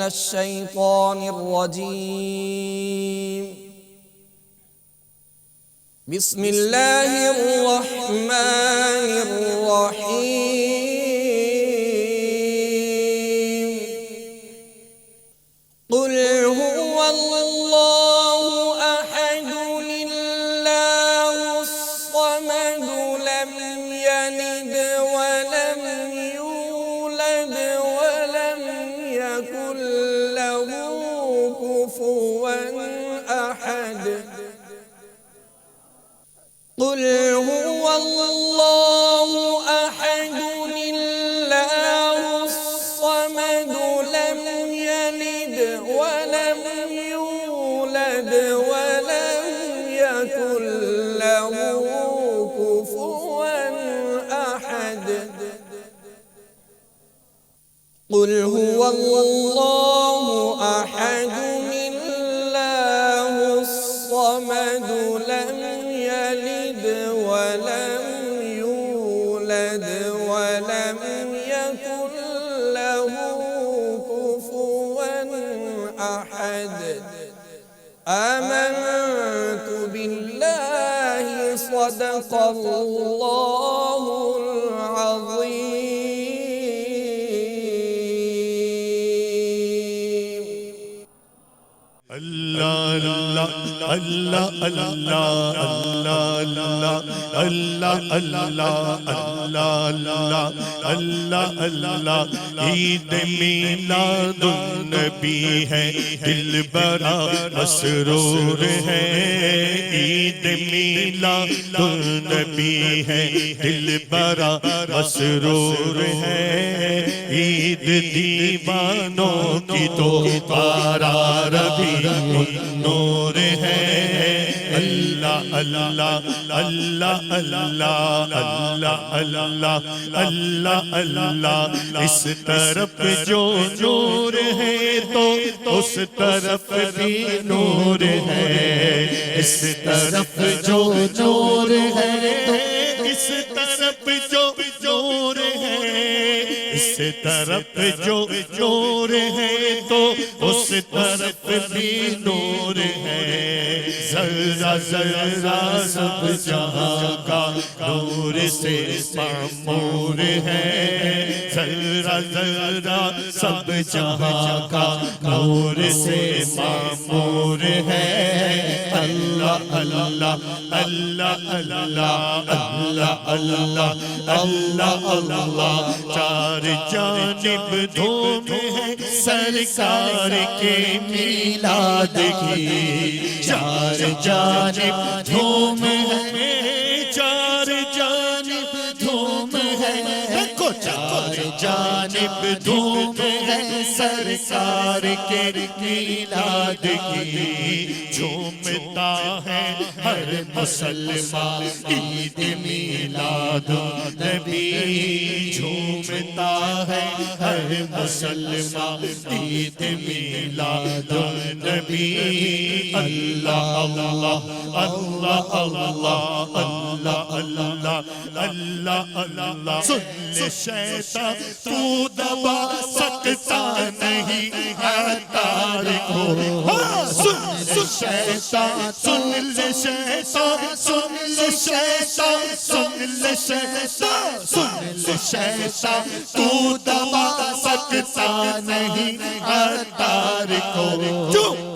الشيطان الرجيم. بسم الله الرحمن الرحيم. قل هو الله أحد الله الصمد لم يلد ولم يولد ولم يكن له كفوا أحد. قل هو الله أحد الله الصمد لم يلد ولم يولد ولم يكن له كفوا أحد. قل هو الله أحد الله الصمد لم يلد ولم يولد ولم يكن له كفوا أحد. آمنت بالله صدق الله العظيم. اللہ اللہ اللہ اللہ اللہ اللہ اللہ اللہ اللہ عید میلاد النبی ہے دل برا مسرور ہے. عید میلاد النبی ہے دل برا مسرور ہے. عید دیوانوں کی تو پارا ربی نور ہے. اللہ اللہ اللہ اللہ اللہ اللہ اللہ اللہ. اس طرف جو نور ہے تو اس طرف بھی نور ہے. اس طرف جو نور ہے تو اس طرف جو نور ہے. اس طرف جو نور ہے تو اس طرف بھی نور ہے. ذرہ ذرہ سب جہاں کا نور سے معمور ہے. ذرہ ذرہ سب جہاں کا نور سے معمور ہے. اللہ اللہ اللہ اللہ اللہ اللہ اللہ اللہ. چار جانب دھوم ہے سرکار کے میلاد کی. چار جانب دھوم ہے چار جانب دھوم ہے. دیکھو چار جانب دھوم ہے سرکار کے میلاد کی. جھومتا ہے ہر مسلمان عید میلاد النبی. جھومتا ہے ہر مسلمان عید میلاد النبی. اللہ اللہ اللہ اللہ اللہ اللہ اللہ اللہ. سن لے شیطان تو دبا سکتا نہیں ہے تارک کو. سن لے شیطان سن لے شیطان سن لے شیطان سن لے شیطان سن لے شیطان تو دبا سکتا نہیں ہے تارک کو.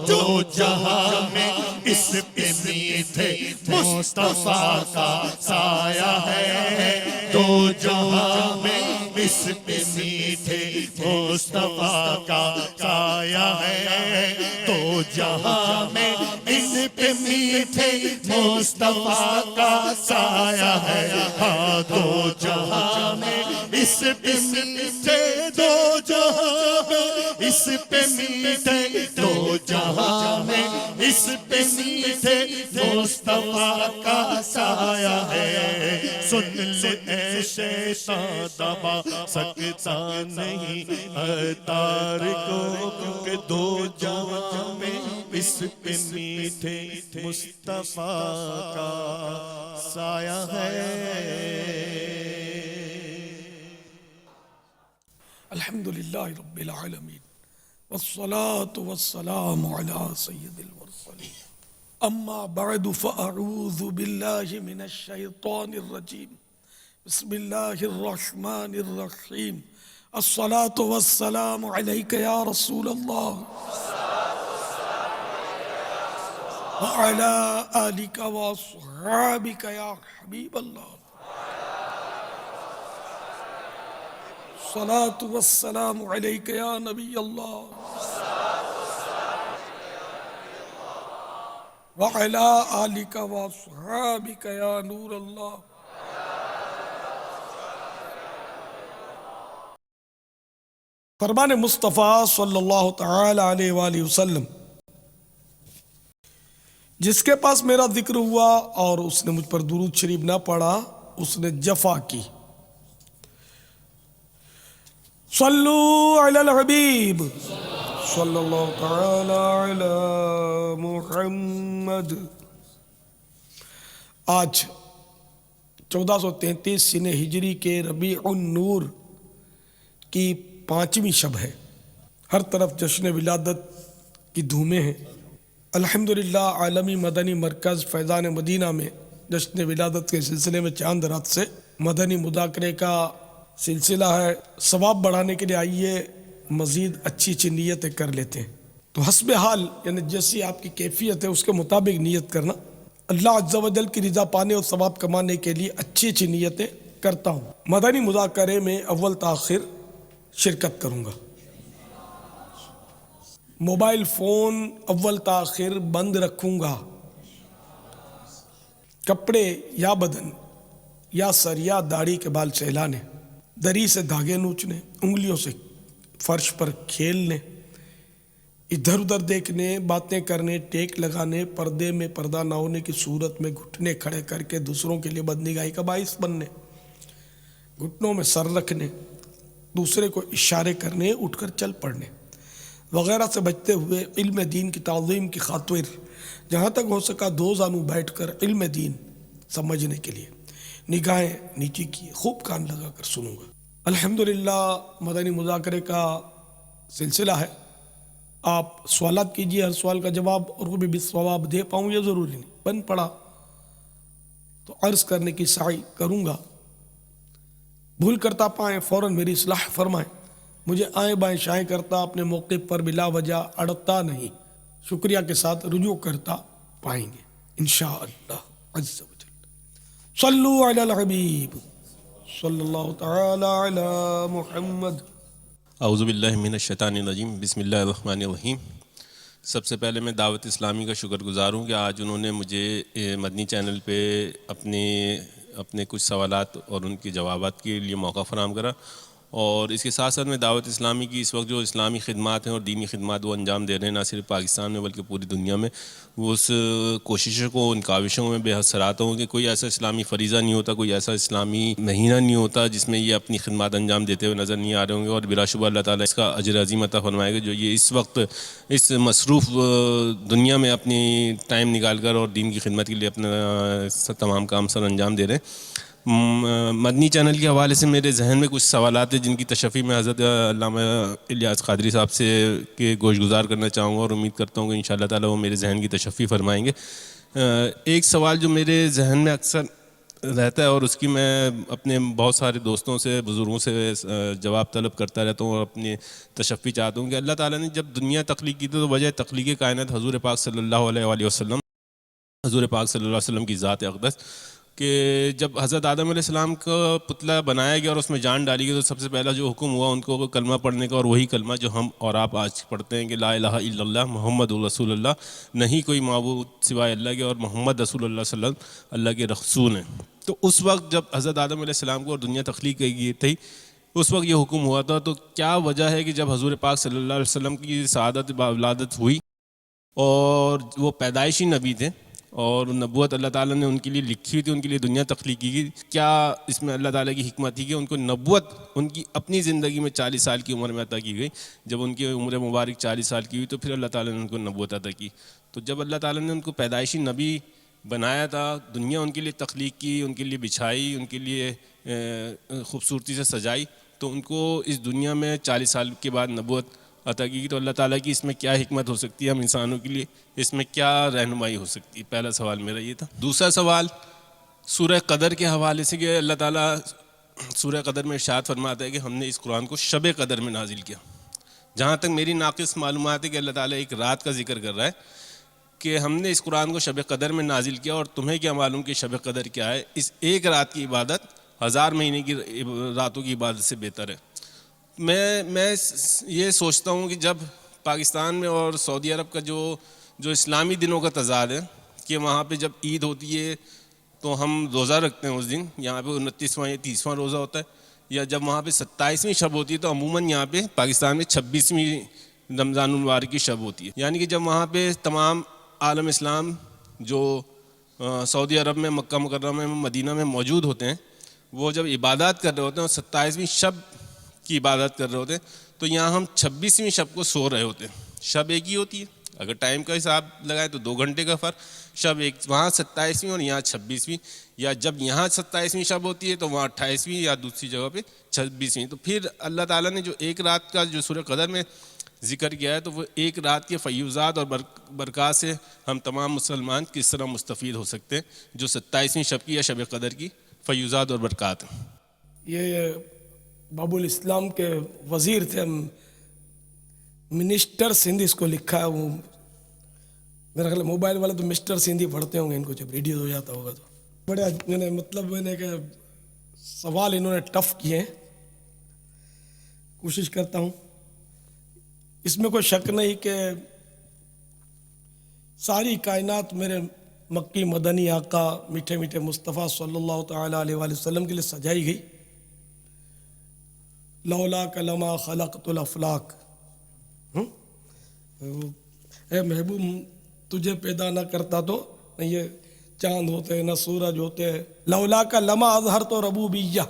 جو جہاں میں اس پہ میٹھے مصطفیٰ کا سایہ ہے. دو جہاں میں اس پہ میٹھے مصطفیٰ کا سایہ ہے. تو جہاں میں اس پہ میٹھے مصطفیٰ کا سایہ ہے. ہاں دو جہاں میں اس پہ میٹھے دو جہاں میں اس پہ میٹھے دو جہاں میں اس پہ میٹھے مصطفیٰ کا سایہ ہے. سن لے اے شیطان دبا سکتا نہیں اتار کو. کیونکہ دو جہاں میں اس پہ میٹھے مصطفیٰ کا سایہ ہے. الحمد للہ رب العالمین والصلاة والسلام على سيد المرسلين أما بعد فأعوذ بالله من الشيطان الرجيم بسم الله الرحمن الرحيم الصلاة والسلام عليك يا رسول الله وعلى آلك وأصحابك يا حبيب الله الصلاة والسلام عليك يا نبي الله وعلى آلك وأصحابك يا نور الله. فرمان مصطفیٰ صلی اللہ تعالی علیہ وآلہ وسلم، جس کے پاس میرا ذکر ہوا اور اس نے مجھ پر درود شریف نہ پڑھا اس نے جفا کی. صلو علی الحبیب صلی اللہ تعالی علی محمد. آج 1433 سنہ ہجری کے ربیع النور کی 5ویں شب ہے. ہر طرف جشن ولادت کی دھومیں ہیں. الحمدللہ عالمی مدنی مرکز فیضان مدینہ میں جشن ولادت کے سلسلے میں چاند رات سے مدنی مذاکرے کا سلسلہ ہے. ثواب بڑھانے کے لیے آئیے مزید اچھی نیتیں کر لیتے ہیں. تو حسب حال یعنی جیسی آپ کی کیفیت ہے اس کے مطابق نیت کرنا. اللہ عز و جل کی رضا پانے اور ثواب کمانے کے لیے اچھی نیتیں کرتا ہوں. مدنی مذاکرے میں اول تاخیر شرکت کروں گا. موبائل فون اول تاخیر بند رکھوں گا. کپڑے یا بدن یا سر یا داڑھی کے بال سہلانے، دری سے دھاگے نوچنے، انگلیوں سے فرش پر کھیلنے، ادھر ادھر دیکھنے، باتیں کرنے، ٹیک لگانے، پردے میں پردہ نہ ہونے کی صورت میں گھٹنے کھڑے کر کے دوسروں کے لیے بدنگاہی کا باعث بننے، گھٹنوں میں سر رکھنے، دوسرے کو اشارے کرنے، اٹھ کر چل پڑنے وغیرہ سے بچتے ہوئے علم دین کی تعظیم کی خاطر جہاں تک ہو سکا دو زانو بیٹھ کر علم دین سمجھنے کے لیے نگاہیں نیچی کی خوب کان لگا کر سنوں گا. الحمدللہ مدنی مذاکرے کا سلسلہ ہے. آپ سوالات کیجئے، ہر سوال کا جواب اور وہ بھی بالصواب دے پاؤں یہ ضروری نہیں. بن پڑا تو عرض کرنے کی سعی کروں گا. بھول کرتا پائیں فوراً میری اصلاح فرمائیں. مجھے آئیں بائیں شائیں کرتا اپنے موقع پر بلا وجہ اڑتا نہیں. شکریہ کے ساتھ رجوع کرتا پائیں گے انشاءاللہ عز و جل. صلو علی الحبیب صلی اللہ تعالی علی محمد. اعوذ باللہ من الشیطان الرجیم بسم اللہ الرحمن الرحیم. سب سے پہلے میں دعوت اسلامی کا شکر گزار ہوں کہ آج انہوں نے مجھے مدنی چینل پہ اپنے کچھ سوالات اور ان کے جوابات کے لیے موقع فراہم کرا. اور اس کے ساتھ ساتھ میں دعوت اسلامی کی اس وقت جو اسلامی خدمات ہیں اور دینی خدمات وہ انجام دے رہے ہیں نہ صرف پاکستان میں بلکہ پوری دنیا میں، وہ اس کوششوں کو ان کاوشوں میں بے حد سراہتا ہوں کہ کوئی ایسا اسلامی فریضہ نہیں ہوتا، کوئی ایسا اسلامی مہینہ نہیں ہوتا جس میں یہ اپنی خدمات انجام دیتے ہوئے نظر نہیں آ رہے ہوں گے. اور بلا شبہ اللہ تعالیٰ اس کا اجر عظیم عطا فرمائے گا جو یہ اس وقت اس مصروف دنیا میں اپنی ٹائم نکال کر اور دین کی خدمت کے لیے اپنا تمام کام سر انجام دے رہے ہیں. مدنی چینل کے حوالے سے میرے ذہن میں کچھ سوالات ہیں جن کی تشفی میں حضرت علامہ الیاس قادری صاحب سے کے گوش گزار کرنا چاہوں گا اور امید کرتا ہوں کہ انشاءاللہ تعالیٰ وہ میرے ذہن کی تشفی فرمائیں گے. ایک سوال جو میرے ذہن میں اکثر رہتا ہے اور اس کی میں اپنے بہت سارے دوستوں سے بزرگوں سے جواب طلب کرتا رہتا ہوں اور اپنی تشفی چاہتا ہوں کہ اللہ تعالیٰ نے جب دنیا تخلیق کی تو وجہ تخلیق کائنات حضور پاک صلی اللہ علیہ وآلہ وسلم، حضور پاک صلی اللہ علیہ وسلم کی ذات اقدس، کہ جب حضرت آدم علیہ السلام کا پتلا بنایا گیا اور اس میں جان ڈالی گئی تو سب سے پہلا جو حکم ہوا ان کو کلمہ پڑھنے کا، اور وہی کلمہ جو ہم اور آپ آج پڑھتے ہیں کہ لا الہ الا اللہ محمد رسول اللہ، نہیں کوئی معبود سوائے اللہ کے اور محمد رسول اللہ صلی اللہ علیہ وسلم اللہ کے رسول ہیں. تو اس وقت جب حضرت آدم علیہ السلام کو اور دنیا تخلیق کی گئی تھی اس وقت یہ حکم ہوا تھا. تو کیا وجہ ہے کہ جب حضور پاک صلی اللہ علیہ وسلم کی سعادت باولادت ہوئی اور وہ پیدائشی نبی تھے اور نبوت اللہ تعالیٰ نے ان کے لیے لکھی ہوئی تھی، ان کے لیے دنیا تخلیق کی گئی، کیا اس میں اللہ تعالیٰ کی حکمت تھی کہ ان کو نبوت ان کی اپنی زندگی میں 40 سال کی عمر میں عطا کی گئی؟ جب ان کی عمر مبارک 40 سال کی ہوئی تو پھر اللہ تعالیٰ نے ان کو نبوت عطا کی. تو جب اللہ تعالیٰ نے ان کو پیدائشی نبی بنایا تھا، دنیا ان کے لیے تخلیق کی، ان کے لیے بچھائی، ان کے لیے خوبصورتی سے سجائی، تو ان کو اس دنیا میں 40 سال کے بعد نبوت عطا کی تو اللہ تعالیٰ کی اس میں کیا حکمت ہو سکتی ہے ہم انسانوں کے لیے، اس میں کیا رہنمائی ہو سکتی ہے؟ پہلا سوال میرا یہ تھا۔ دوسرا سوال سورہ قدر کے حوالے سے کہ اللہ تعالیٰ سورہ قدر میں ارشاد فرماتا ہے کہ ہم نے اس قرآن کو شب قدر میں نازل کیا۔ جہاں تک میری ناقص معلومات ہے کہ اللہ تعالیٰ ایک رات کا ذکر کر رہا ہے کہ ہم نے اس قرآن کو شب قدر میں نازل کیا، اور تمہیں کیا معلوم کہ شب قدر کیا ہے؟ اس ایک رات کی عبادت 1000 مہینے کی راتوں کی عبادت سے بہتر ہے۔ میں یہ سوچتا ہوں کہ جب پاکستان میں اور سعودی عرب کا جو اسلامی دنوں کا تضاد ہے کہ وہاں پہ جب عید ہوتی ہے تو ہم روزہ رکھتے ہیں اس دن، یہاں پہ 29واں یا 30واں روزہ ہوتا ہے، یا جب وہاں پہ 27ویں شب ہوتی ہے تو عموماً یہاں پہ پاکستان میں 26ویں رمضان المبارک کی شب ہوتی ہے۔ یعنی کہ جب وہاں پہ تمام عالم اسلام جو سعودی عرب میں، مکہ مکرمہ میں، مدینہ میں موجود ہوتے ہیں، وہ جب عبادات کر رہے ہوتے ہیں اور 27ویں شب کی عبادت کر رہے ہوتے ہیں، تو یہاں ہم 26ویں شب کو سو رہے ہوتے ہیں۔ شب ایک ہی ہوتی ہے، اگر ٹائم کا حساب لگائے تو 2 گھنٹے کا فرق، شب ایک، وہاں 27ویں اور یہاں 26ویں، یا جب یہاں 27ویں شب ہوتی ہے تو وہاں 28ویں، یا دوسری جگہ پہ 26ویں۔ تو پھر اللہ تعالیٰ نے جو ایک رات کا جو سورہ قدر میں ذکر کیا ہے، تو وہ ایک رات کے فیوزات اور برکات سے ہم تمام مسلمان کس طرح مستفید ہو سکتے ہیں جو 27ویں شب کی یا شب قدر کی فیوزات اور برکات ہیں۔ یہ باب الاسلام کے وزیر تھے، منسٹر سندھ اس کو لکھا ہے، وہ میرا خیال موبائل والے تو مسٹر سندھی پڑھتے ہوں گے ان کو، جب ریڈیو ہو جاتا ہوگا تو۔ بڑے میں نے کہ سوال انہوں نے ٹف کیے ہیں، کوشش کرتا ہوں۔ اس میں کوئی شک نہیں کہ ساری کائنات میرے مکی مدنی آقا میٹھے میٹھے مصطفیٰ صلی اللہ تعالیٰ علیہ وآلہ وسلم کے لیے سجائی گئی۔ لولا کلمہ خلقت الافلاک، اے محبوب تجھے پیدا نہ کرتا تو نہ یہ چاند ہوتے نہ سورج ہوتے، لولا کا لما اظہر تو ربوبیہ،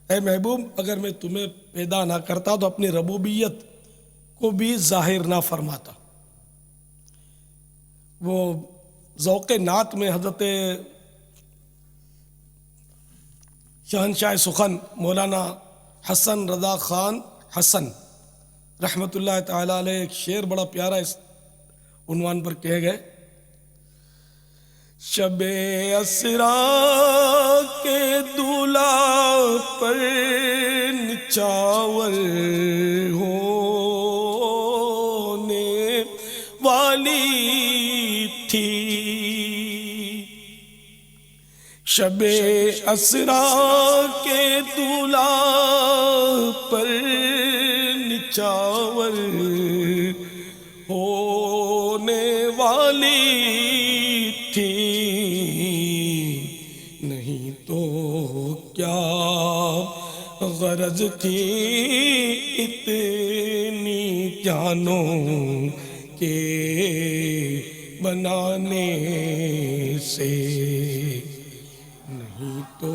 اے محبوب اگر میں تمہیں پیدا نہ کرتا تو اپنی ربوبیت کو بھی ظاہر نہ فرماتا۔ وہ ذوق نعت میں حضرت شہنشاہ سخن مولانا حسن رضا خان حسن رحمۃ اللہ تعالیٰ علیہ ایک شعر بڑا پیارا اس عنوان پر کہے گئے، شب اسرا کے دولہ پر نچاور ہونے والی تھی، شب اسرا کے دولہ پر نچاور ہونے والی تھی، نہیں تو کیا غرض تھی اتنی جانوں کے بنانے سے، نہیں تو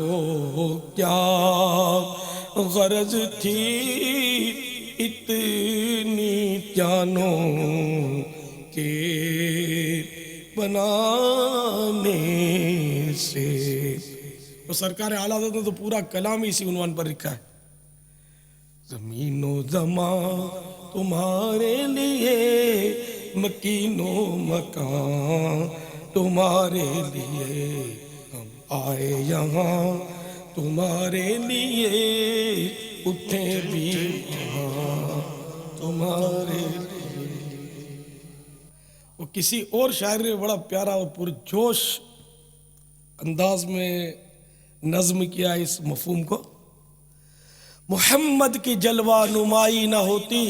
کیا غرض تھی اتنی جانوں کے بنانے سے۔ تو سرکار اعلیٰ حضرت نے تو پورا کلام اسی عنوان پر لکھا ہے، زمین و زمان تمہارے لیے، مکین و مکان تمہارے لیے، ہم آئے یہاں تمہارے لیے، اٹھے بھی یہاں تمہارے لیے۔ وہ کسی اور شاعر نے بڑا پیارا اور پرجوش انداز میں نظم کیا اس مفہوم کو، محمد کی جلوہ نمائی نہ ہوتی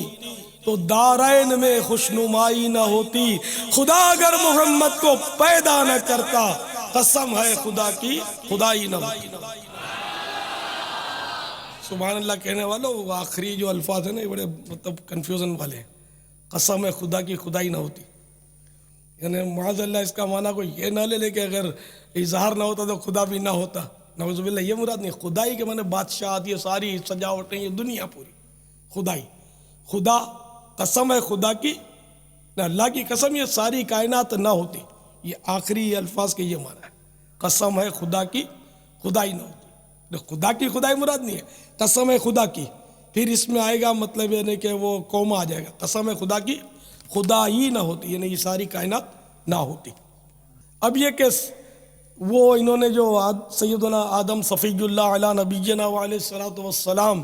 تو دارین میں خوشنمائی نہ ہوتی، خدا اگر محمد کو پیدا نہ کرتا قسم ہے خدا کی خدائی نہ ہوتی۔ سبحان اللہ کہنے والوں، وہ آخری جو الفاظ ہیں نا یہ بڑے مطلب کنفیوژن والے ہیں، قسم ہے خدا کی خدائی نہ ہوتی، یعنی معاذ اللہ اس کا معنی کوئی یہ نہ لے کہ اگر اظہار نہ ہوتا تو خدا بھی نہ ہوتا، نعوذ باللہ یہ مراد نہیں۔ خدائی کے معنی بادشاہت، یہ ساری سجاوٹیں، یہ دنیا پوری خدائی، خدا قسم ہے خدا کی، نہ اللہ کی قسم یہ ساری کائنات نہ ہوتی، یہ آخری الفاظ کے یہ معنی ہے، قسم ہے خدا کی خدائی نہ ہوتی، خدا کی خدائی مراد نہیں ہے، قسم ہے خدا کی، پھر اس میں آئے گا مطلب یعنی کہ وہ کوما آ جائے گا، قسم ہے خدا کی خدا ہی نہ ہوتی، یعنی یہ ساری کائنات نہ ہوتی۔ اب یہ کہ وہ انہوں نے جو سیدنا آدم صفی اللہ علیہ نبینا علیہ الصلوۃ والسلام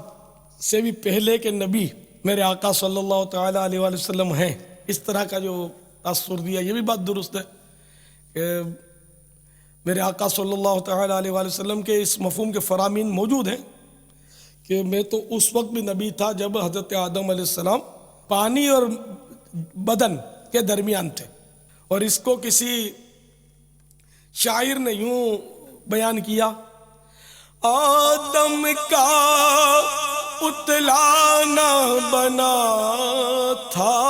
سے بھی پہلے کے نبی میرے آقا صلی اللہ تعالیٰ علیہ وآلہ وسلم ہیں، اس طرح کا جو تاثر دیا، یہ بھی بات درست ہے کہ میرے آقا صلی اللہ تعالیٰ علیہ وآلہ وسلم کے اس مفہوم کے فرامین موجود ہیں کہ میں تو اس وقت بھی نبی تھا جب حضرت آدم علیہ السلام پانی اور بدن کے درمیان تھے، اور اس کو کسی شاعر نے یوں بیان کیا: آدم کا پتلا نہ بنا تھا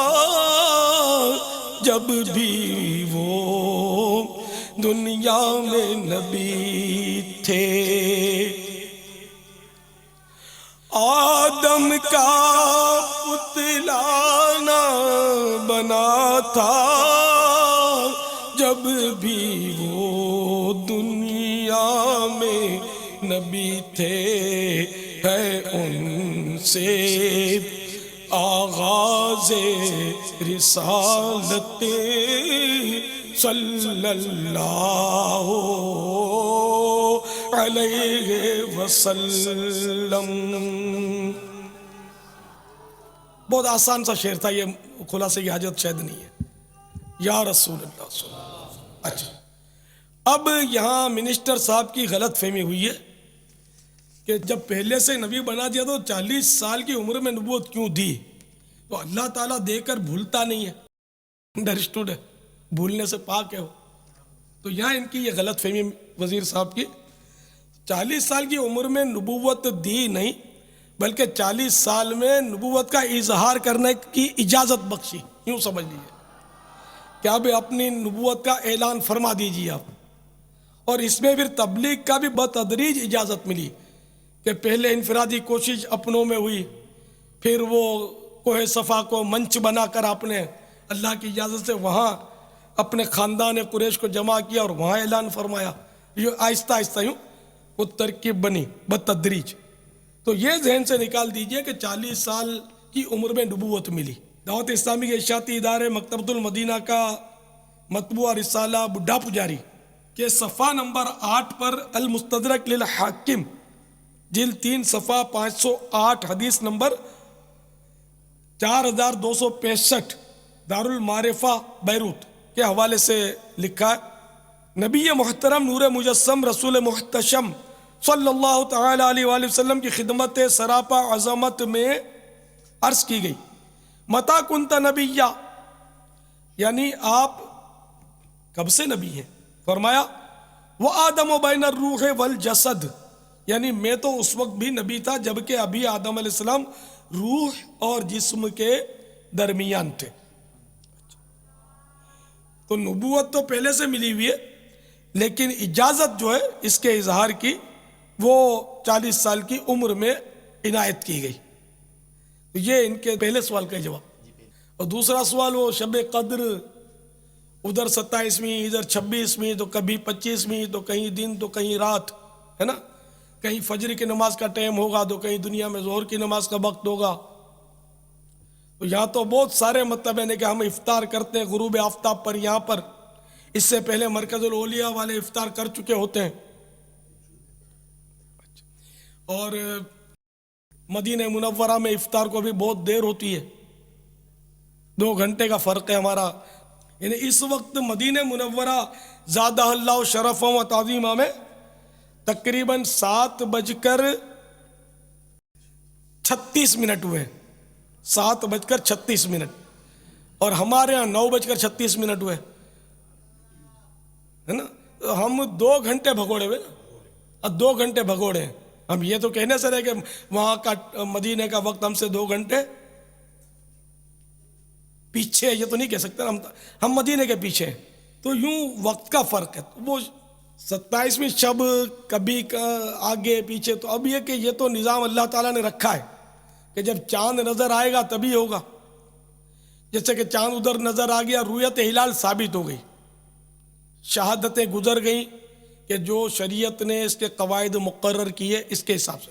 جب بھی وہ دنیا میں نبی تھے، آدم کا پتلا نہ بنا تھا جب بھی وہ دنیا میں نبی تھے، ہے ان سے آغاز رسالت صلی اللہ علیہ وسلم۔ بہت آسان سا شعر تھا، یہ خلاصے کی حاجت شاید نہیں ہے۔ یا رسول اللہ صلی اللہ علیہ وسلم۔ اچھا، اب یہاں منسٹر صاحب کی غلط فہمی ہوئی ہے کہ جب پہلے سے نبی بنا دیا تو 40 سال کی عمر میں نبوت کیوں دی؟ تو اللہ تعالیٰ دے کر بھولتا نہیں ہے، انڈرسٹوڈ ہے، بھولنے سے پاک ہے وہ۔ تو یہاں ان کی یہ غلط فہمی وزیر صاحب کی، 40 سال کی عمر میں نبوت دی نہیں بلکہ 40 سال میں نبوت کا اظہار کرنے کی اجازت بخشی، یوں سمجھ لیجیے کہ اب اپنی نبوت کا اعلان فرما دیجیے آپ، اور اس میں پھر تبلیغ کا بھی بتدریج اجازت ملی کہ پہلے انفرادی کوشش اپنوں میں ہوئی، پھر وہ کوہ صفا کو منچ بنا کر آپ نے اللہ کی اجازت سے وہاں اپنے خاندان قریش کو جمع کیا اور وہاں اعلان فرمایا، یہ آہستہ آہستہ یوں وہ ترکیب بنی بتدریج۔ تو یہ ذہن سے نکال دیجئے کہ 40 سال کی عمر میں نبوت ملی۔ دعوت اسلامی کے اشاعتی ادارے مکتبۃ المدینہ کا مطبوعہ رسالہ بڈھا پجاری کے صفحہ نمبر 8 پر المستدرک للحاکم جلد 3 صفحہ 508 حدیث نمبر 4265 دارالمعرفہ بیروت کے حوالے سے لکھا ہے: نبی محترم نور مجسم رسول محتشم صلی اللہ تعالی علیہ وآلہ وسلم کی خدمت سراپا عظمت میں عرض کی گئی: متا کنت نبیہ، یعنی آپ کب سے نبی ہیں؟ فرمایا: وآدم بین الروح والجسد، یعنی میں تو اس وقت بھی نبی تھا جبکہ ابھی آدم علیہ السلام روح اور جسم کے درمیان تھے۔ تو نبوت تو پہلے سے ملی ہوئی ہے، لیکن اجازت جو ہے اس کے اظہار کی وہ 40 سال کی عمر میں عنایت کی گئی۔ تو یہ ان کے پہلے سوال کا جواب۔ اور دوسرا سوال وہ شب قدر، ادھر 27ویں ادھر 26ویں، تو کبھی 25ویں، تو کہیں دن تو کہیں رات، ہے نا، کہیں فجر کی نماز کا ٹائم ہوگا تو کہیں دنیا میں ظہر کی نماز کا وقت ہوگا۔ تو یہاں تو بہت سارے مطلب ہے کہ ہم افطار کرتے ہیں غروب آفتاب پر، یہاں پر اس سے پہلے مرکز الاولیاء والے افطار کر چکے ہوتے ہیں، اور مدینہ منورہ میں افطار کو بھی بہت دیر ہوتی ہے، 2 گھنٹے کا فرق ہے ہمارا۔ یعنی اس وقت مدینہ منورہ زادہ اللہ شرف و تعظیمہ میں تقریباً 7:36 ہوئے، 7:36، اور ہمارے ہاں 9:36 ہوئے، ہے نا۔ ہم 2 گھنٹے بھگوڑے ہوئے نا، اب 2 گھنٹے بھگوڑے ہیں ہم۔ یہ تو کہنے سے رہے کہ وہاں کا مدینہ کا وقت ہم سے 2 گھنٹے پیچھے، یہ تو نہیں کہہ سکتے ہم مدینہ کے پیچھے ہیں۔ تو یوں وقت کا فرق ہے، وہ 27ویں شب کبھی آگے پیچھے۔ تو اب یہ کہ یہ تو نظام اللہ تعالیٰ نے رکھا ہے کہ جب چاند نظر آئے گا تبھی ہوگا۔ جیسے کہ چاند ادھر نظر آ گیا، رویت ہلال ثابت ہو گئی، شہادتیں گزر گئیں کہ جو شریعت نے اس کے قواعد مقرر کیے اس کے حساب سے،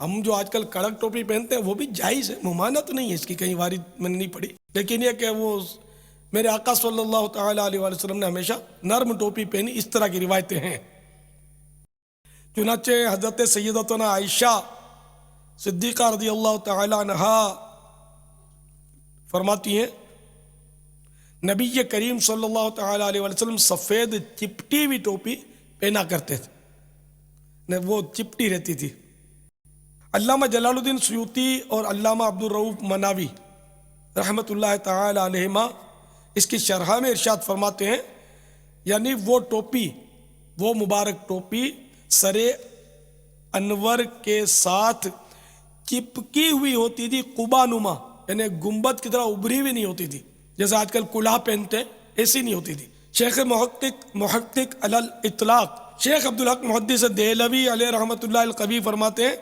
ہم جو آج کل کڑک ٹوپی پہنتے ہیں وہ بھی جائز ہے، ممانعت نہیں ہے اس کی، کہیں وارد میں نہیں پڑی، لیکن یہ کہ وہ میرے آقا صلی اللہ تعالیٰ علیہ وآلہ وسلم نے ہمیشہ نرم ٹوپی پہنی، اس طرح کی روایتیں ہیں۔ چنانچہ حضرت سیدتنا عائشہ صدیقہ رضی اللہ تعالیٰ عنہا فرماتی ہیں نبی کریم صلی اللہ تعالیٰ علیہ وآلہ وسلم سفید چپٹی ہوئی ٹوپی پہنا کرتے تھے، وہ چپٹی رہتی تھی۔ علامہ جلال الدین سیوطی اور علامہ عبد الرؤف مناوی رحمۃ اللہ تعالی علیہما اس کی شرح میں ارشاد فرماتے ہیں، یعنی وہ ٹوپی، وہ مبارک ٹوپی سر انور کے ساتھ چپکی ہوئی ہوتی تھی، قبا نما، یعنی گنبد کی طرح ابھری ہوئی نہیں ہوتی تھی جیسے آج کل کلہا پہنتے ہیں، ایسی نہیں ہوتی تھی۔ شیخ محقق علی الاطلاق شیخ عبدالحق محدث دہلوی علیہ رحمۃ اللہ القوی فرماتے ہیں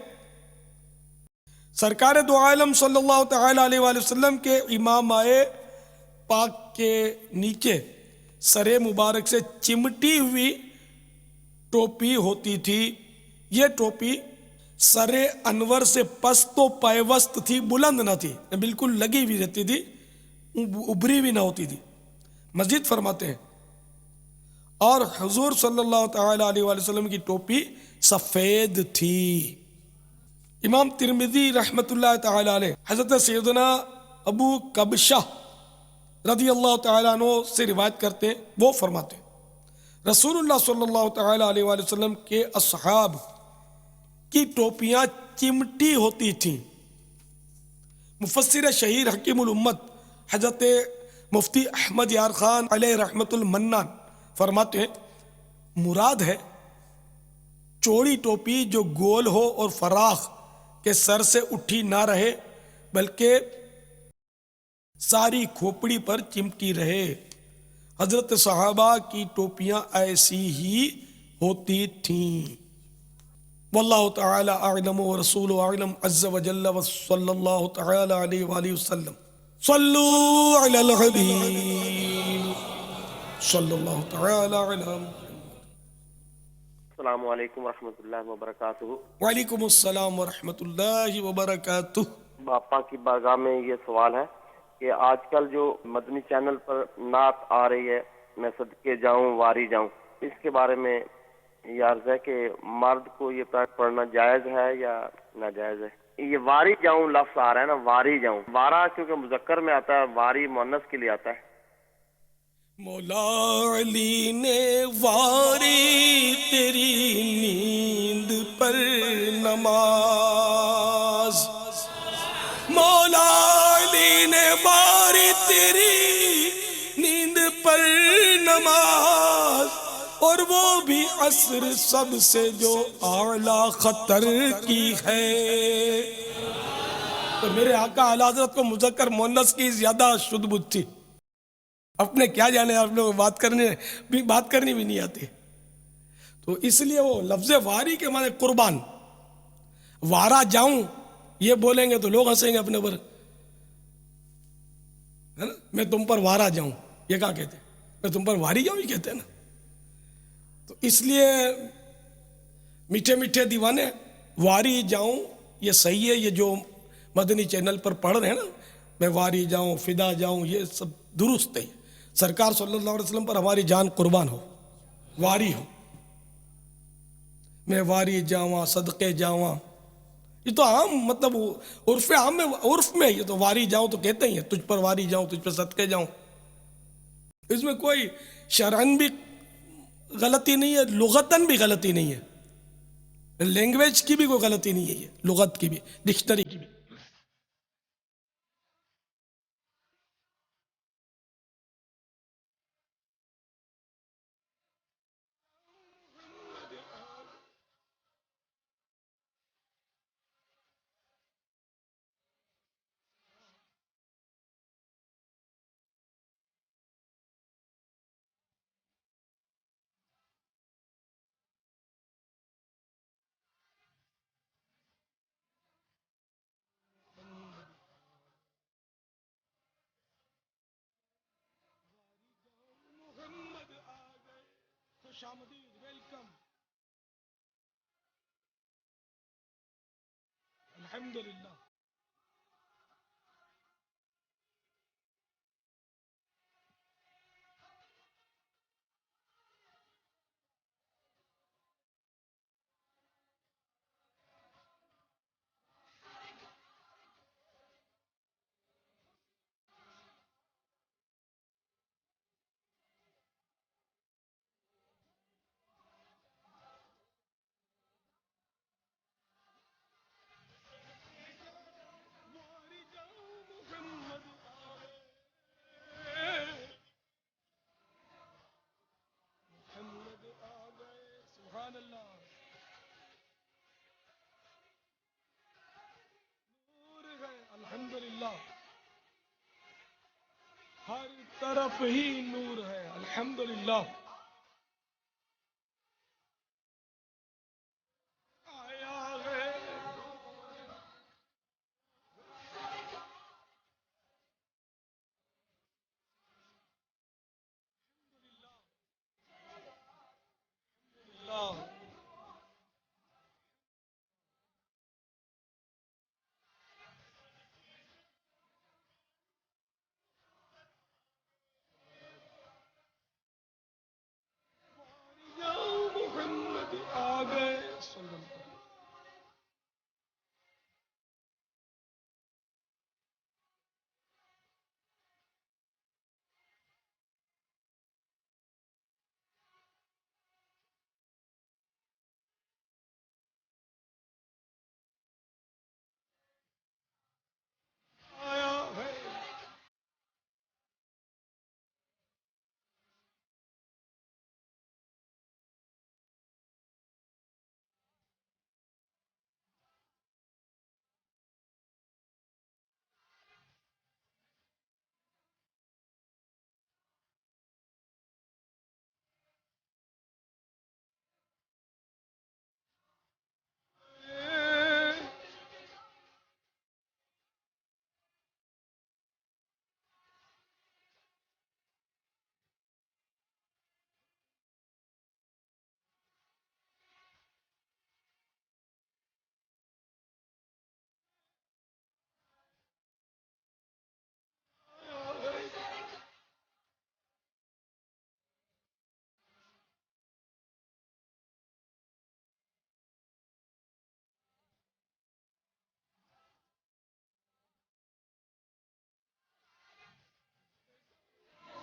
سرکار دو عالم صلی اللہ تعالی علیہ وآلہ وسلم کے امامۂ پاک کے نیچے سر مبارک سے چمٹی ہوئی ٹوپی ہوتی تھی۔ یہ ٹوپی سر انور سے پست و پیوست تھی، بلند نہ تھی، بالکل لگی ہوئی رہتی تھی، ابھری بھی نہ ہوتی تھی۔ مزید فرماتے ہیں اور حضور صلی اللہ تعالی علیہ وآلہ وسلم کی ٹوپی سفید تھی۔ امام ترمذی رحمۃ اللہ تعالی علیہ حضرت سیدنا ابو کبشہ رضی اللہ تعالیٰ عنہ سے روایت کرتے ہیں، وہ فرماتے ہیں رسول اللہ صلی اللہ تعالی علیہ وآلہ وسلم کے اصحاب کی ٹوپیاں چمٹی ہوتی تھیں۔ مفسر شہیر حکیم الامت حضرت مفتی احمد یار خان علیہ رحمت المنان فرماتے ہیں مراد ہے چوڑی ٹوپی جو گول ہو اور فراخ کہ سر سے اٹھی نہ رہے بلکہ ساری کھوپڑی پر چمٹی رہے۔ حضرت صحابہ کی ٹوپیاں ایسی ہی ہوتی تھیں۔ واللہ تعالی اعلم ورسول اعلم عز وجل وصلی اللہ تعالی علیہ وآلہ وسلم۔ صلو علی الحبیب صلی اللہ تعالی علیہ۔ السلام علیکم ورحمۃ اللہ وبرکاتہ۔ وعلیکم السلام ورحمۃ اللہ وبرکاتہ۔ باپا کی بارگاہ میں یہ سوال ہے کہ آج کل جو مدنی چینل پر نعت آ رہی ہے، میں صدقے جاؤں واری جاؤں، اس کے بارے میں یہ عرض ہے کہ مرد کو یہ پڑھنا جائز ہے یا ناجائز ہے؟ یہ واری جاؤں لفظ آ رہا ہے نا، واری جاؤں، وارا کیونکہ مذکر میں آتا ہے، واری مؤنث کے لیے آتا ہے۔ مولا علی نے واری تیری نیند پر نماز، مولا علی نے واری تیری نیند پر نماز، اور وہ بھی عصر سب سے جو اعلیٰ خطر کی ہے۔ تو میرے آقا اعلیٰ حضرت کو مذکر مؤنث کی زیادہ شدھ بدھ تھی، اپنے کیا جانے آپ لوگ بات کرنی بھی نہیں آتی، تو اس لیے وہ لفظ واری کے معنی قربان، وارا جاؤں یہ بولیں گے تو لوگ ہنسیں گے اپنے پر، ہے نا، میں تم پر وارا جاؤں، یہ کیا کہتے ہیں، میں تم پر واری جاؤں، یہ کہتے ہیں نا۔ تو اس لیے میٹھے میٹھے دیوانے واری جاؤں یہ صحیح ہے، یہ جو مدنی چینل پر پڑھ رہے ہیں نا، میں واری جاؤں فدا جاؤں، یہ سب درست ہے۔ سرکار صلی اللہ علیہ وسلم پر ہماری جان قربان ہو، واری ہو، میں واری جاواں صدقے جاواں، یہ تو عام مطلب عرف عام میں، عرف میں یہ تو واری جاؤں تو کہتے ہی ہیں، تجھ پر واری جاؤں، تجھ پر صدقے جاؤں، اس میں کوئی شرعن بھی غلطی نہیں ہے، لغتاً بھی غلطی نہیں ہے، لینگویج کی بھی کوئی غلطی نہیں ہے، یہ لغت کی بھی، ڈکشنری کی بھی۔ الحمدللہ. سبحان اللہ. نور ہے الحمدللہ، ہر طرف ہی نور ہے الحمدللہ. آیا ہے اللہ. یا محمد آ گئے صلی اللہ علیہ وسلم. آیا ہے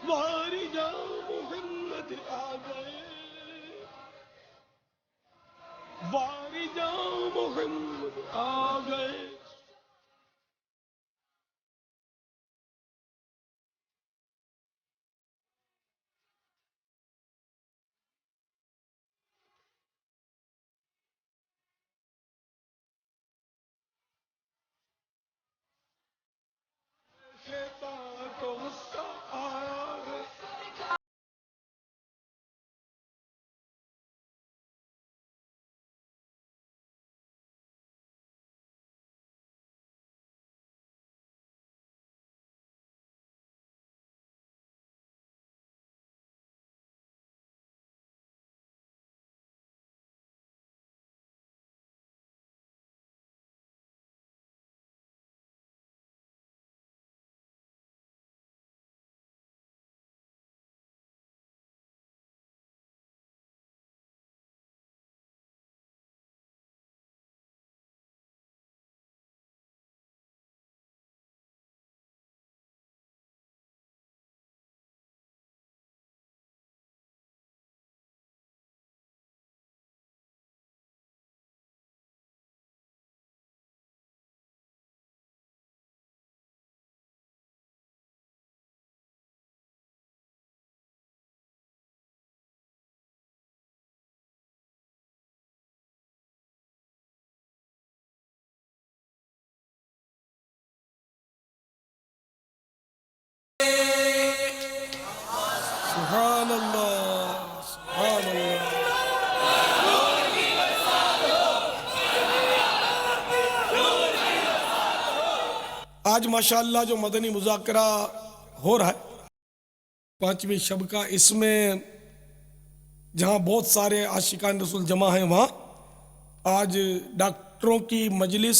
وارجا محمد آ گئے، وارجا محمد آ گئے. شیطان کو غصہ آیا ہے. سبحان اللہ سبحان اللہ. آج ماشاءاللہ جو مدنی مذاکرہ ہو رہا ہے 5ویں شب کا، اس میں جہاں بہت سارے عاشقان رسول جمع ہیں، وہاں آج ڈاکٹروں کی مجلس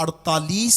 48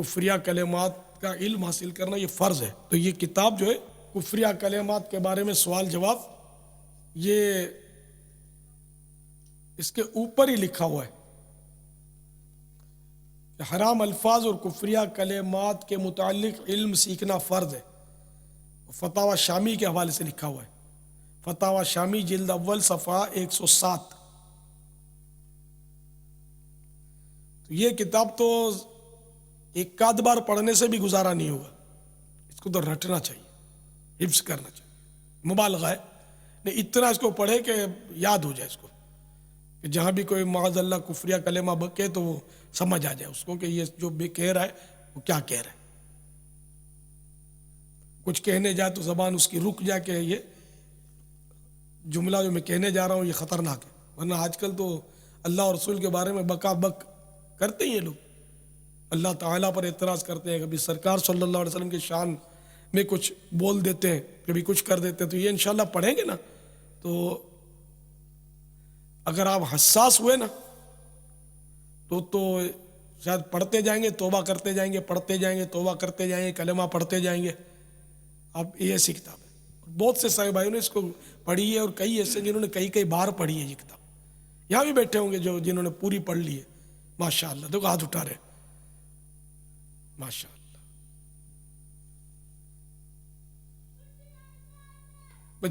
کفریہ کلمات کا علم حاصل کرنا یہ فرض ہے. تو یہ کتاب جو ہے کفریہ کلمات کے بارے میں سوال جواب، یہ اس کے اوپر ہی لکھا ہوا ہے کہ حرام الفاظ اور کفریہ کلمات کے متعلق علم سیکھنا فرض ہے. فتاوی شامی کے حوالے سے لکھا ہوا ہے، فتاوی شامی جلد اول صفحہ 107. تو یہ کتاب تو ایک آدھ بار پڑھنے سے بھی گزارا نہیں ہوگا، اس کو تو رٹنا چاہیے، حفظ کرنا چاہیے. مبالغہ ہے نہیں، اتنا اس کو پڑھے کہ یاد ہو جائے اس کو، کہ جہاں بھی کوئی معاذ اللہ کفریہ کلمہ بکے تو وہ سمجھ آ جائے اس کو کہ یہ جو بھی کہہ رہا ہے وہ کیا کہہ رہا ہے. کچھ کہنے جائے تو زبان اس کی رک جائے کہ یہ جملہ جو میں کہنے جا رہا ہوں یہ خطرناک ہے. ورنہ آج کل تو اللہ اور رسول کے بارے میں بکا بک کرتے ہی ہیں لوگ، اللہ تعالیٰ پر اعتراض کرتے ہیں، کبھی سرکار صلی اللہ علیہ وسلم کی شان میں کچھ بول دیتے ہیں، کبھی کچھ کر دیتے ہیں. تو یہ انشاءاللہ پڑھیں گے نا تو اگر آپ حساس ہوئے نا تو شاید پڑھتے جائیں گے، توبہ کرتے جائیں گے، پڑھتے جائیں گے، توبہ کرتے جائیں گے، کلمہ پڑھتے جائیں گے. اب یہ ایسی کتاب ہے. بہت سے صاحب بھائیوں نے اس کو پڑھی ہے، اور کئی ایسے جنہوں نے کئی بار پڑھی ہے یہ کتاب. یہاں بھی بیٹھے ہوں گے جنہوں نے پوری پڑھ لی ہے، ماشاءاللہ. دیکھو ہاتھ اٹھا رہے ہیں، ماشاءاللہ.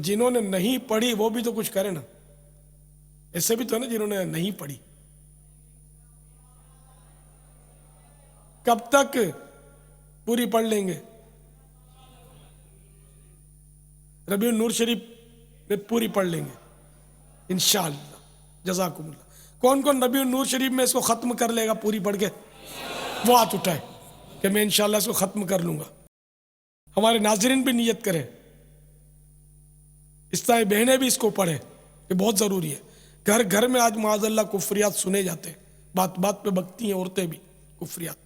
جنہوں نے نہیں پڑھی وہ بھی تو کچھ کریں نا. ایسے بھی تو ہے نا جنہوں نے نہیں پڑھی. کب تک پوری پڑھ لیں گے؟ ربیع النور شریف میں پوری پڑھ لیں گے انشاءاللہ. جزاکم اللہ. کون کون ربیع النور شریف میں اس کو ختم کر لے گا پوری پڑھ کے؟ وہ ہاتھ اٹھائے کہ میں انشاءاللہ اس کو ختم کر لوں گا. ہمارے ناظرین بھی نیت کریں، اس طرح بہنیں بھی اس کو پڑھیں، یہ بہت ضروری ہے. گھر گھر میں آج معاذ اللہ کفریات سنے جاتے ہیں، بات بات پہ بکتی ہیں عورتیں بھی کفریات.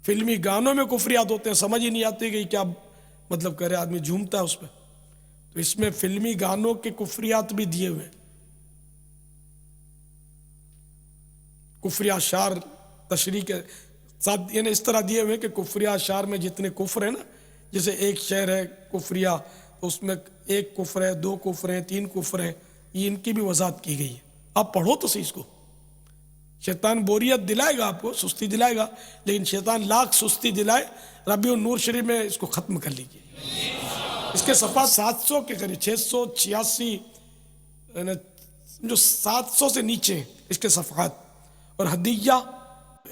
فلمی گانوں میں کفریات ہوتے ہیں، سمجھ ہی نہیں آتی کہ کیا مطلب کرے، آدمی جھومتا ہے اس پہ. تو اس میں فلمی گانوں کے کفریات بھی دیے ہوئے ہیں. کفری اشعار تشریح کے ساتھ یعنی اس طرح دیے ہوئے کہ کفری اشعار میں جتنے کفر ہیں نا، جیسے ایک شعر ہے کفریہ تو اس میں ایک کفر ہے، دو کفر ہیں، تین کفر ہیں، یہ ان کی بھی وضاحت کی گئی ہے. آپ پڑھو تو صحیح اس کو. شیطان بوریت دلائے گا آپ کو، سستی دلائے گا، لیکن شیطان لاکھ سستی دلائے، ربیع النور شریف میں اس کو ختم کر لیجیے. اس کے صفحات 700 کے قریب، 686 جو 700 سے نیچے ہیں اس کے صفحات، اور ہدیہ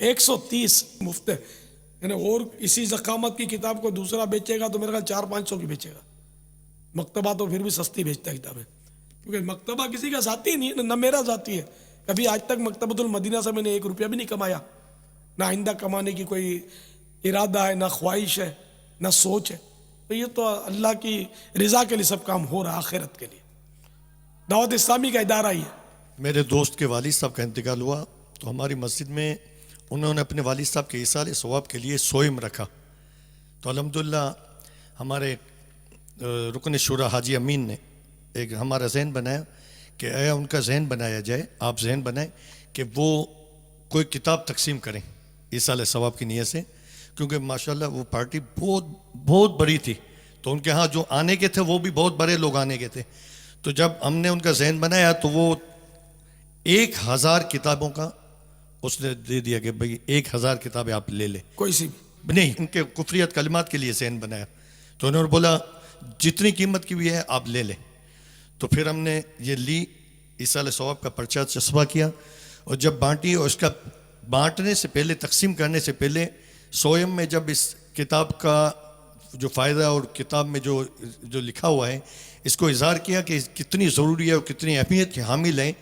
130 مفت ہے. یعنی اور اسی ضخامت کی کتاب کو دوسرا بیچے گا تو میرے خیال 400-500 کی بیچے گا. مکتبہ تو پھر بھی سستی بیچتا ہے کتابیں، کیونکہ مکتبہ کسی کا ذاتی نہیں ہے، نہ میرا ذاتی ہے. کبھی آج تک مکتبۃ المدینہ سے میں نے 1 روپیہ بھی نہیں کمایا، نہ آئندہ کمانے کی کوئی ارادہ ہے، نہ خواہش ہے، نہ سوچ ہے. تو یہ تو اللہ کی رضا کے لیے سب کام ہو رہا ہے، آخرت کے لیے. دعوت اسلامی کا ادارہ ہی ہے. میرے دوست کے والد صاحب کا انتقال ہوا تو ہماری مسجد میں انہوں نے اپنے والد صاحب کے ایصال ثواب کے لیے سوئم رکھا. تو الحمدللہ ہمارے رکن شورا حاجی امین نے ایک ہمارا ذہن بنایا کہ اے ان کا ذہن بنایا جائے، آپ ذہن بنائیں کہ وہ کوئی کتاب تقسیم کریں ایصال ثواب کی نیت سے، کیونکہ ماشاءاللہ وہ پارٹی بہت بڑی تھی. تو ان کے ہاں جو آنے کے تھے وہ بھی بہت بڑے لوگ آنے کے تھے. تو جب ہم نے ان کا ذہن بنایا تو وہ 1000 کتابوں کا اس نے دے دیا کہ بھئی 1000 کتابیں آپ لے لیں. کوئی سی بھی نہیں، ان کے کفریت کلمات کے لیے ذہن بنایا. تو انہوں نے بولا جتنی قیمت کی بھی ہے آپ لے لیں. تو پھر ہم نے یہ لی، ایصال ثواب کا پرچہ چسپاں کیا، اور جب بانٹی، اور اس کا بانٹنے سے پہلے، تقسیم کرنے سے پہلے سوئم میں جب اس کتاب کا جو فائدہ اور کتاب میں جو لکھا ہوا ہے اس کو اظہار کیا کہ کتنی ضروری ہے اور کتنی اہمیت کے حامل ہیں،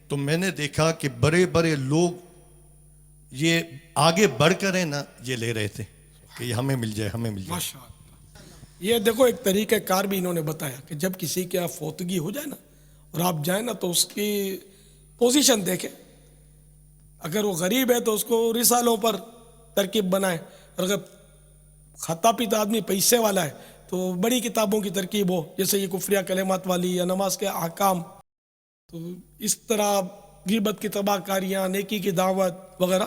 تو میں نے دیکھا کہ بڑے بڑے لوگ یہ آگے بڑھ کر ہیں نا یہ لے رہے تھے کہ یہ ہمیں مل جائے، ہمیں مل جائے. ماشاءاللہ. یہ دیکھو ایک طریقہ کار بھی انہوں نے بتایا کہ جب کسی کے فوتگی ہو جائے نا اور آپ جائیں نا تو اس کی پوزیشن دیکھیں. اگر وہ غریب ہے تو اس کو رسالوں پر ترکیب بنائے، اور اگر خطا پیتا آدمی پیسے والا ہے تو بڑی کتابوں کی ترکیب ہو، جیسے یہ کفریہ کلمات والی یا نماز کے احکام. تو اس طرح غیبت کی تباہ کاریاں، نیکی کی دعوت وغیرہ،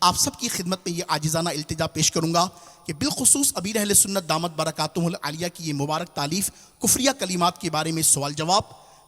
آپ سب کی خدمت میں یہ عاجزانہ التجا پیش کروں گا کہ بالخصوص امیر اہل سنت دامت برکاتہم العالیہ کی یہ مبارک تالیف کفریہ کلمات کے بارے میں سوال جواب،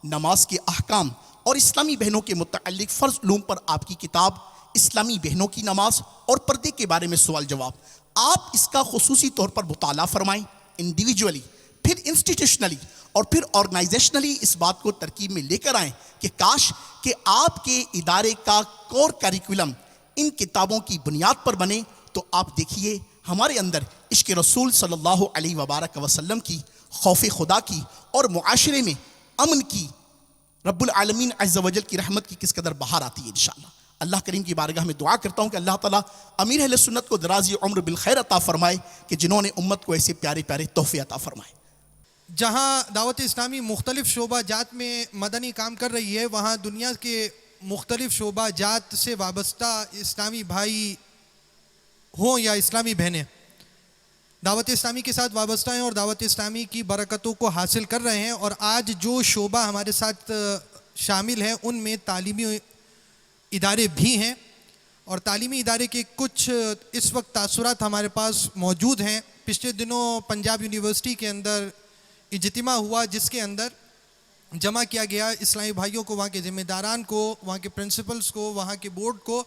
نماز کے احکام اور اسلامی بہنوں کے متعلق فرض علوم پر آپ کی کتاب اسلامی بہنوں کی نماز اور پردے کے بارے میں سوال جواب، آپ اس کا خصوصی طور پر مطالعہ فرمائیں، انڈیویجولی، پھر انسٹیٹیوشنلی اور پھر آرگنائزیشنلی اس بات کو ترکیب میں لے کر آئیں کہ کاش کہ آپ کے ادارے کا کور کریکولم ان کتابوں کی بنیاد پر بنے، تو آپ دیکھیے ہمارے اندر عشق رسول صلی اللہ علیہ وبارک وسلم کی، خوف خدا کی اور معاشرے میں امن کی، رب العالمین عز و جل کی رحمت کی کس قدر بہار آتی ہے انشاءاللہ۔ اللہ کریم کی بارگاہ میں دعا کرتا ہوں کہ اللہ تعالیٰ امیر اہل سنت کو درازی عمر بالخیر عطا فرمائے کہ جنہوں نے امت کو ایسے پیارے پیارے تحفے عطا فرمائے۔ جہاں دعوت اسلامی مختلف شعبہ جات میں مدنی کام کر رہی ہے، وہاں دنیا کے مختلف شعبہ جات سے وابستہ اسلامی بھائی ہوں یا اسلامی بہنیں دعوت اسلامی کے ساتھ وابستہ ہیں اور دعوت اسلامی کی برکتوں کو حاصل کر رہے ہیں، اور آج جو شعبہ ہمارے ساتھ شامل ہیں ان میں تعلیمی ادارے بھی ہیں، اور تعلیمی ادارے کے کچھ اس وقت تاثرات ہمارے پاس موجود ہیں۔ پچھلے دنوں پنجاب یونیورسٹی کے اندر اجتماع ہوا جس کے اندر جمع کیا گیا اسلامی بھائیوں کو، وہاں کے ذمہ داران کو، وہاں کے پرنسپلز کو، وہاں کے بورڈ کو،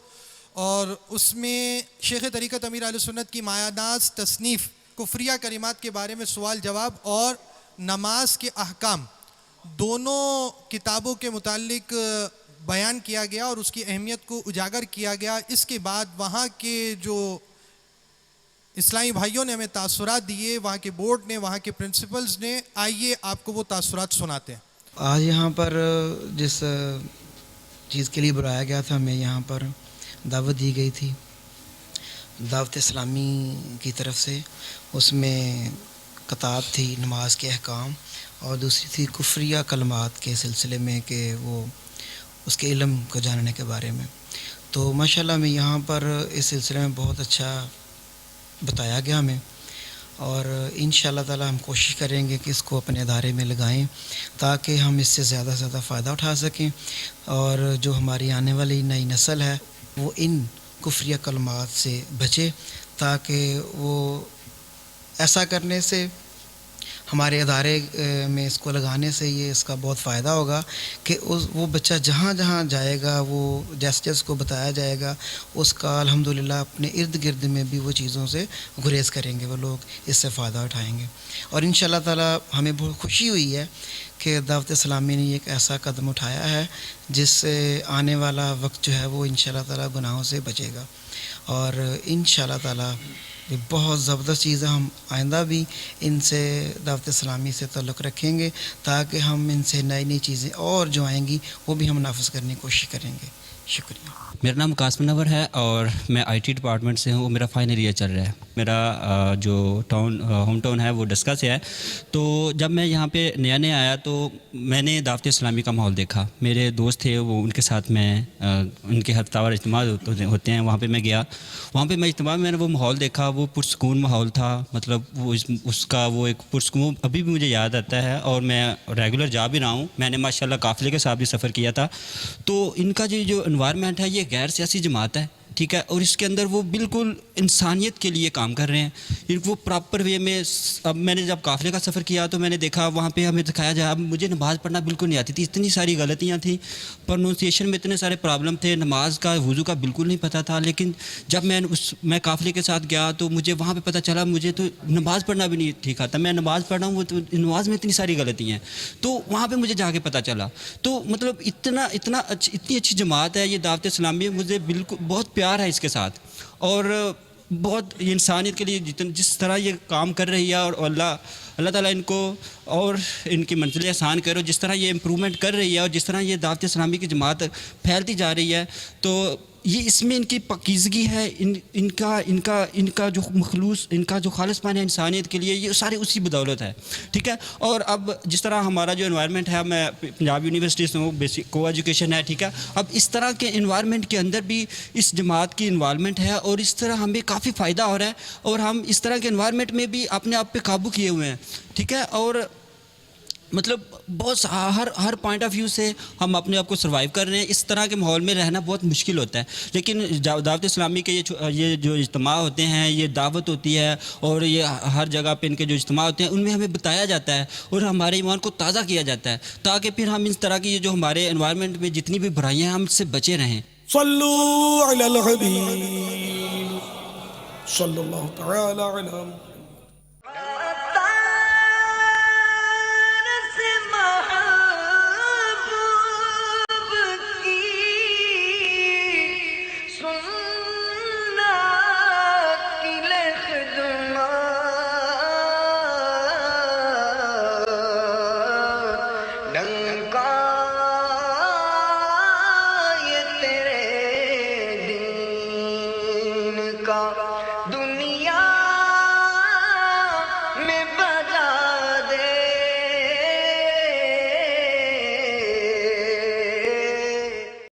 اور اس میں شیخ طریقت امیر اہل سنت کی مایاناز تصنیف کفریہ کلمات کے بارے میں سوال جواب اور نماز کے احکام دونوں کتابوں کے متعلق بیان کیا گیا اور اس کی اہمیت کو اجاگر کیا گیا۔ اس کے بعد وہاں کے جو اسلامی بھائیوں نے ہمیں تاثرات دیے، وہاں کے بورڈ نے، وہاں کے پرنسپلز نے، آئیے آپ کو وہ تاثرات سناتے ہیں۔ آج یہاں پر جس چیز کے لیے بلایا گیا تھا، ہمیں یہاں پر دعوت دی گئی تھی دعوت اسلامی کی طرف سے، اس میں کتاب تھی نماز کے احکام اور دوسری تھی کفریہ کلمات کے سلسلے میں کہ وہ اس کے علم کو جاننے کے بارے میں۔ تو ماشاءاللہ میں یہاں پر اس سلسلے میں بہت اچھا بتایا گیا ہمیں، اور انشاءاللہ تعالی ہم کوشش کریں گے کہ اس کو اپنے ادارے میں لگائیں تاکہ ہم اس سے زیادہ سے زیادہ فائدہ اٹھا سکیں، اور جو ہماری آنے والی نئی نسل ہے وہ ان کفریہ کلمات سے بچے، تاکہ وہ ایسا کرنے سے ہمارے ادارے میں اس کو لگانے سے یہ اس کا بہت فائدہ ہوگا کہ وہ بچہ جہاں جہاں جائے گا، وہ جیسے جیسے کو بتایا جائے گا اس کا الحمدللہ اپنے ارد گرد میں بھی وہ چیزوں سے گریز کریں گے، وہ لوگ اس سے فائدہ اٹھائیں گے۔ اور انشاءاللہ تعالی ہمیں بہت خوشی ہوئی ہے کہ دعوت اسلامی نے ایک ایسا قدم اٹھایا ہے جس سے آنے والا وقت جو ہے وہ انشاءاللہ تعالی گناہوں سے بچے گا، اور انشاءاللہ تعالی یہ بہت زبردست چیز ہے۔ ہم آئندہ بھی ان سے دعوت اسلامی سے تعلق رکھیں گے تاکہ ہم ان سے نئی نئی چیزیں اور جو آئیں گی وہ بھی ہم نافذ کرنے کی کوشش کریں گے۔ شکریہ۔ میرا نام قاسم منور ہے اور میں آئی ٹی ڈپارٹمنٹ سے ہوں، میرا فائنل ایئر چل رہا ہے۔ میرا جو ہوم ٹاؤن ہے وہ ڈسکا سے ہے۔ تو جب میں یہاں پہ نیا نیا آیا تو میں نے دعوت اسلامی کا ماحول دیکھا، میرے دوست تھے وہ، ان کے ساتھ میں ان کے ہفتہ وار اجتماع ہوتے ہیں، وہاں پہ میں گیا، وہاں پہ میں اجتماع میں نے وہ ماحول دیکھا، وہ پرسکون ماحول تھا، مطلب وہ اس کا وہ ایک پرسکون ابھی بھی مجھے یاد آتا ہے، اور میں ریگولر جا بھی رہا ہوں۔ میں نے ماشاءاللہ قافلے کے ساتھ بھی سفر کیا تھا۔ تو ان کا جو انوائرمنٹ ہے یہ غیر سیاسی جماعت ہے، ٹھیک ہے، اور اس کے اندر وہ بالکل انسانیت کے لیے کام کر رہے ہیں، وہ پراپر وے میں۔ اب میں نے جب قافلے کا سفر کیا تو میں نے دیکھا وہاں پہ ہمیں دکھایا جائے، اب مجھے نماز پڑھنا بالکل نہیں آتی تھی، اتنی ساری غلطیاں تھیں، پروننسیشن میں اتنے سارے پرابلم تھے، نماز کا وضو کا بالکل نہیں پتہ تھا۔ لیکن جب میں قافلے کے ساتھ گیا تو مجھے وہاں پہ پتہ چلا مجھے تو نماز پڑھنا بھی نہیں ٹھیک آتا، میں نماز پڑھ رہا ہوں وہ تو نماز میں اتنی ساری غلطیاں ہیں، تو وہاں پہ مجھے جا کے پتہ چلا۔ تو مطلب اتنی اچھی جماعت ہے یہ دعوت اسلامی، مجھے بالکل بہت پیار ہے اس کے ساتھ، اور بہت انسانیت کے لیے جس طرح یہ کام کر رہی ہے، اور اللہ تعالیٰ ان کو اور ان کی منزلیں آسان کرو، جس طرح یہ امپرومنٹ کر رہی ہے اور جس طرح یہ دعوت اسلامی کی جماعت پھیلتی جا رہی ہے، تو یہ اس میں ان کی پاکیزگی ہے، ان کا جو مخلوص، ان کا جو خالص پان ہے انسانیت کے لیے، یہ سارے اسی بدولت ہے، ٹھیک ہے۔ اور اب جس طرح ہمارا جو انوائرمنٹ ہے، میں پنجاب یونیورسٹی سے ہوں، بیسک کو ایجوکیشن ہے، ٹھیک ہے، اب اس طرح کے انوائرمنٹ کے اندر بھی اس جماعت کی انوالومنٹ ہے، اور اس طرح ہمیں کافی فائدہ ہو رہا ہے، اور ہم اس طرح کے انوائرمنٹ میں بھی اپنے آپ پہ قابو کیے ہوئے ہیں، ٹھیک ہے۔ اور مطلب بہت ہر پوائنٹ آف ویو سے ہم اپنے آپ کو سروائیو کر رہے ہیں. اس طرح کے ماحول میں رہنا بہت مشکل ہوتا ہے. لیکن دعوت اسلامی کے یہ جو اجتماع ہوتے ہیں, یہ دعوت ہوتی ہے, اور یہ ہر جگہ پہ ان کے جو اجتماع ہوتے ہیں ان میں ہمیں بتایا جاتا ہے اور ہمارے ایمان کو تازہ کیا جاتا ہے, تاکہ پھر ہم اس طرح کی یہ جو ہمارے انوائرمنٹ میں جتنی بھی برائیاں ہیں ہم سے بچے رہیں. صلو علی الحبیب صلی اللہ تعالی علی محمد. کا